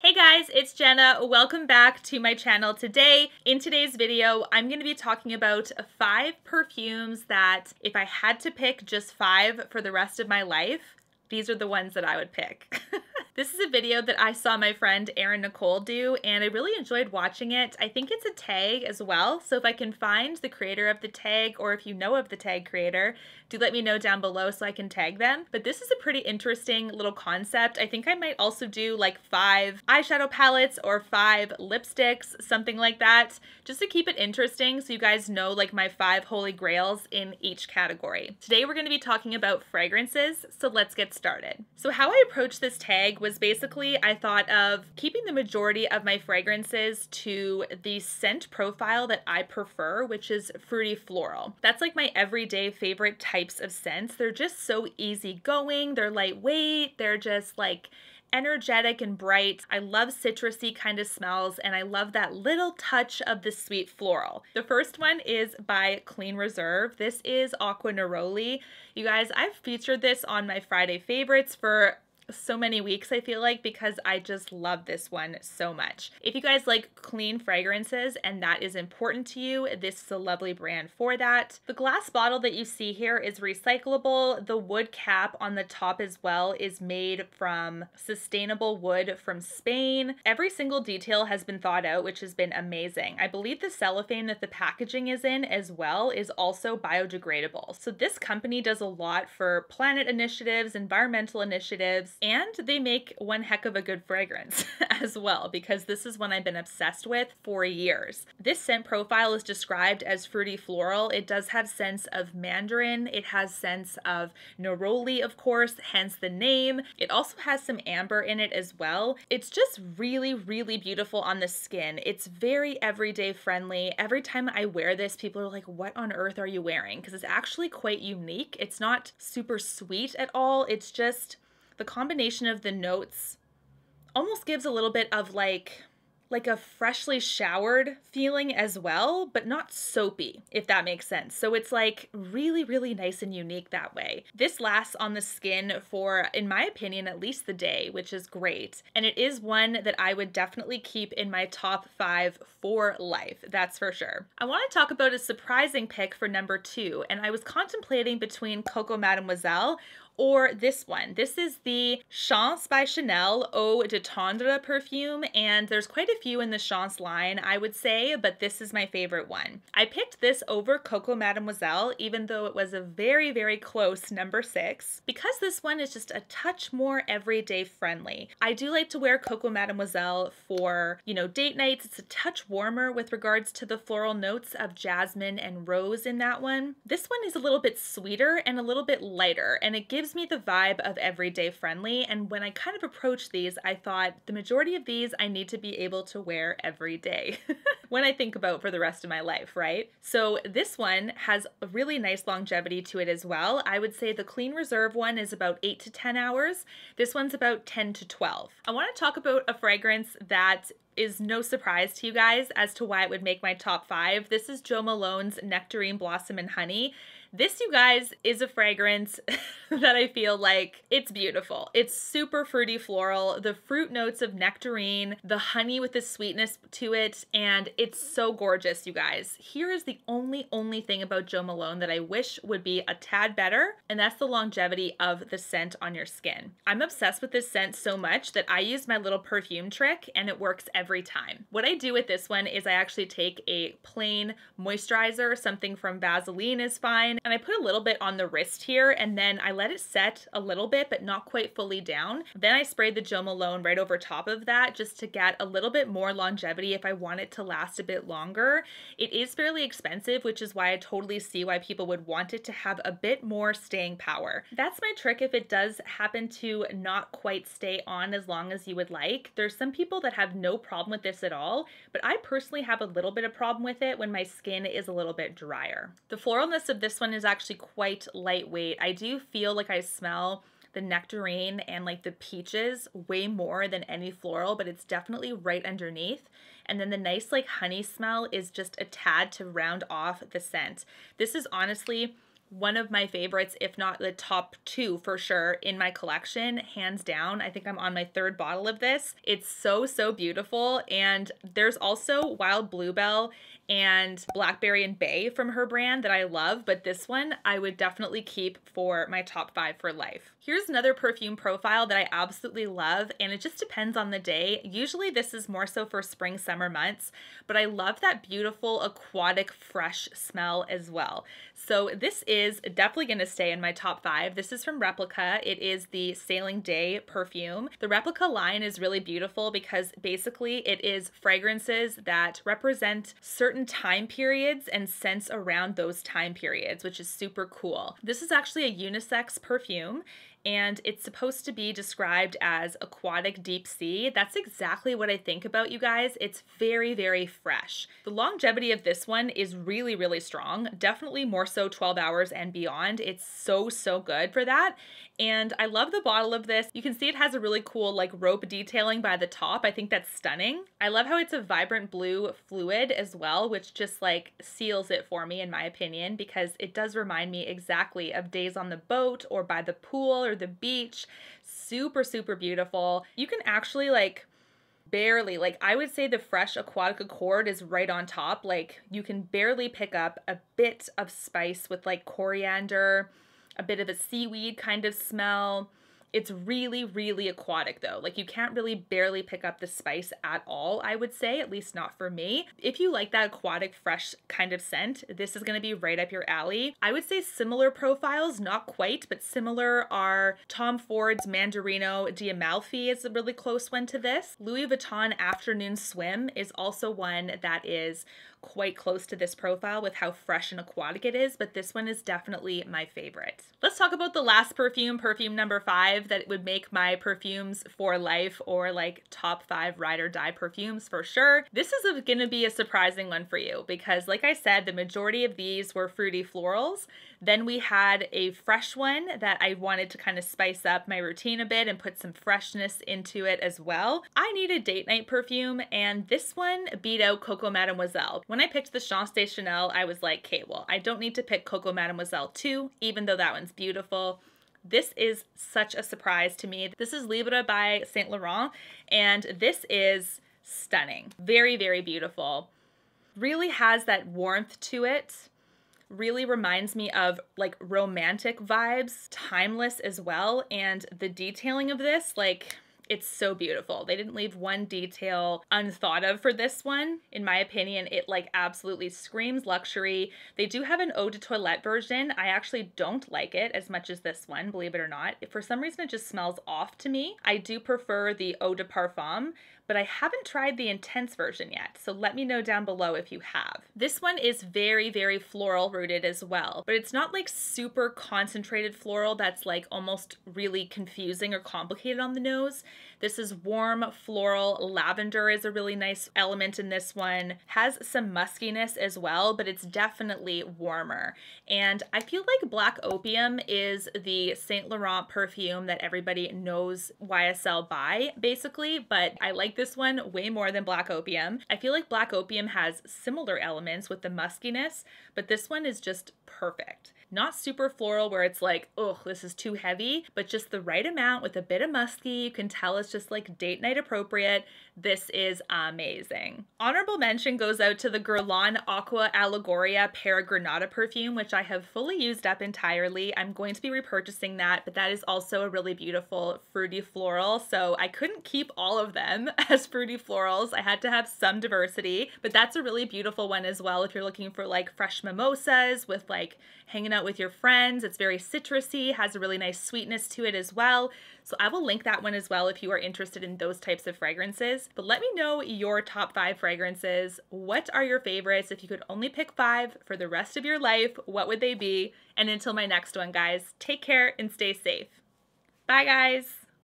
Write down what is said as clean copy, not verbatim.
Hey guys, it's Jenna. Welcome back to my channel. Today, in today's video, I'm going to be talking about 5 perfumes that if I had to pick just 5 for the rest of my life, these are the ones that I would pick. This is a video that I saw my friend Erin Nicole do, and I really enjoyed watching it. I think it's a tag as well, so if I can find the creator of the tag, or if you know of the tag creator, do let me know down below so I can tag them. But this is a pretty interesting little concept. I think I might also do like 5 eyeshadow palettes or 5 lipsticks, something like that, just to keep it interesting so you guys know like my 5 holy grails in each category. Today we're going to be talking about fragrances, so let's get started. So how I approached this tag was basically I thought of keeping the majority of my fragrances to the scent profile that I prefer, which is fruity floral. That's like my everyday favorite types of scents. They're just so easygoing, they're lightweight, they're just like energetic and bright. I love citrusy kind of smells, and I love that little touch of the sweet floral. The first one is by Clean Reserve. This is Aqua Neroli. You guys, I've featured this on my Friday favorites for so many weeks, I feel like, because I just love this one so much. If you guys like clean fragrances and that is important to you, this is a lovely brand for that. The glass bottle that you see here is recyclable. The wood cap on the top as well is made from sustainable wood from Spain. Every single detail has been thought out, which has been amazing. I believe the cellophane that the packaging is in as well is also biodegradable. So this company does a lot for planet initiatives, environmental initiatives, and they make one heck of a good fragrance as well, because this is one I've been obsessed with for years. This scent profile is described as fruity floral. It does have scents of mandarin. It has scents of neroli, of course, hence the name. It also has some amber in it as well. It's just really, really beautiful on the skin. It's very everyday friendly. Every time I wear this, people are like, what on earth are you wearing? Because it's actually quite unique. It's not super sweet at all. It's just the combination of the notes almost gives a little bit of like a freshly showered feeling as well, but not soapy, if that makes sense. So it's like really, really nice and unique that way. This lasts on the skin for, in my opinion, at least the day, which is great. And it is one that I would definitely keep in my top 5 for life, that's for sure. I want to talk about a surprising pick for number 2, and I was contemplating between Coco Mademoiselle or this one. This is the Chance by Chanel Eau de Tendre perfume, and there's quite a few in the Chance line, I would say, but this is my favorite one. I picked this over Coco Mademoiselle, even though it was a very, very close number 6, because this one is just a touch more everyday friendly. I do like to wear Coco Mademoiselle for, you know, date nights. It's a touch warmer with regards to the floral notes of jasmine and rose in that one. This one is a little bit sweeter and a little bit lighter, and it gives me the vibe of everyday friendly. And when I kind of approached these, I thought the majority of these I need to be able to wear every day when I think about for the rest of my life, right? So this one has a really nice longevity to it as well. I would say the Clean Reserve one is about 8 to 10 hours. This one's about 10 to 12. I want to talk about a fragrance that is no surprise to you guys as to why it would make my top 5. This is Jo Malone's Nectarine Blossom and Honey. This, you guys, is a fragrance that I feel like it's beautiful. It's super fruity floral, the fruit notes of nectarine, the honey with the sweetness to it, and it's so gorgeous, you guys. Here is the only thing about Jo Malone that I wish would be a tad better, and that's the longevity of the scent on your skin. I'm obsessed with this scent so much that I use my little perfume trick, and it works every time. What I do with this one is I actually take a plain moisturizer, something from Vaseline is fine, and I put a little bit on the wrist here, and then I let it set a little bit, but not quite fully down. Then I sprayed the Jo Malone right over top of that just to get a little bit more longevity if I want it to last a bit longer. It is fairly expensive, which is why I totally see why people would want it to have a bit more staying power. That's my trick if it does happen to not quite stay on as long as you would like. There's some people that have no problem with this at all, but I personally have a little bit of problem with it when my skin is a little bit drier. The floralness of this one is actually quite lightweight. I do feel like I smell the nectarine and like the peaches way more than any floral, but it's definitely right underneath. And then the nice like honey smell is just a tad to round off the scent. This is honestly one of my favorites, if not the top 2 for sure in my collection, hands down. I think I'm on my 3rd bottle of this. It's so, so beautiful. And there's also Wild Bluebell and Blackberry and Bay from her brand that I love, but this one I would definitely keep for my top 5 for life. Here's another perfume profile that I absolutely love, and it just depends on the day. Usually this is more so for spring, summer months, but I love that beautiful aquatic fresh smell as well. So this is definitely going to stay in my top 5. This is from Replica. It is the Sailing Day perfume. The Replica line is really beautiful because basically it is fragrances that represent certain time periods and scents around those time periods, which is super cool. This is actually a unisex perfume, and it's supposed to be described as aquatic deep sea. That's exactly what I think about, you guys. It's very, very fresh. The longevity of this one is really, really strong. Definitely more so 12 hours and beyond. It's so, so good for that. And I love the bottle of this. You can see it has a really cool like rope detailing by the top. I think that's stunning. I love how it's a vibrant blue fluid as well, which just like seals it for me in my opinion, because it does remind me exactly of days on the boat or by the pool or the beach. Super, super beautiful. You can actually like barely, like I would say the fresh aquatic accord is right on top. Like you can barely pick up a bit of spice with like coriander, a bit of a seaweed kind of smell. It's really, really aquatic though. Like you can't really barely pick up the spice at all, I would say, at least not for me. If you like that aquatic fresh kind of scent, this is gonna be right up your alley. I would say similar profiles, not quite, but similar are Tom Ford's Mandarino di Amalfi is a really close one to this. Louis Vuitton Afternoon Swim is also one that is quite close to this profile with how fresh and aquatic it is, but this one is definitely my favorite. Let's talk about the last perfume, perfume number 5, that would make my perfumes for life or like top 5 ride or die perfumes for sure. This is gonna be a surprising one for you because like I said, the majority of these were fruity florals. Then we had a fresh one that I wanted to kind of spice up my routine a bit and put some freshness into it as well. I need a date night perfume, and this one beat out Coco Mademoiselle. When I picked the Chance de Chanel, I was like, okay, well, I don't need to pick Coco Mademoiselle 2, even though that one's beautiful. This is such a surprise to me. This is Libre by Saint Laurent, and this is stunning. Very, very beautiful. Really has that warmth to it. Really reminds me of like romantic vibes, timeless as well. And the detailing of this, like, it's so beautiful. They didn't leave one detail unthought of for this one. In my opinion, it like absolutely screams luxury. They do have an eau de toilette version. I actually don't like it as much as this one, believe it or not. For some reason, it just smells off to me. I do prefer the eau de parfum, but I haven't tried the intense version yet, so let me know down below if you have. This one is very, very floral rooted as well, but it's not like super concentrated floral that's like almost really confusing or complicated on the nose. This is warm floral. Lavender is a really nice element in this one. Has some muskiness as well, but it's definitely warmer. And I feel like Black Opium is the Saint Laurent perfume that everybody knows YSL by, basically, but I like this one way more than Black Opium. I feel like Black Opium has similar elements with the muskiness, but this one is just perfect. Not super floral where it's like, oh, this is too heavy, but just the right amount with a bit of musky. You can tell it's just like date night appropriate. This is amazing. Honorable mention goes out to the Guerlain Aqua Allegoria Peregrinata perfume, which I have fully used up entirely. I'm going to be repurchasing that, but that is also a really beautiful fruity floral. So I couldn't keep all of them as fruity florals. I had to have some diversity, but that's a really beautiful one as well if you're looking for like fresh mimosas with like hanging out with your friends. It's very citrusy, has a really nice sweetness to it as well. So I will link that one as well if you are interested in those types of fragrances. But let me know your top 5 fragrances. What are your favorites? If you could only pick 5 for the rest of your life, what would they be? And until my next one, guys, take care and stay safe. Bye, guys.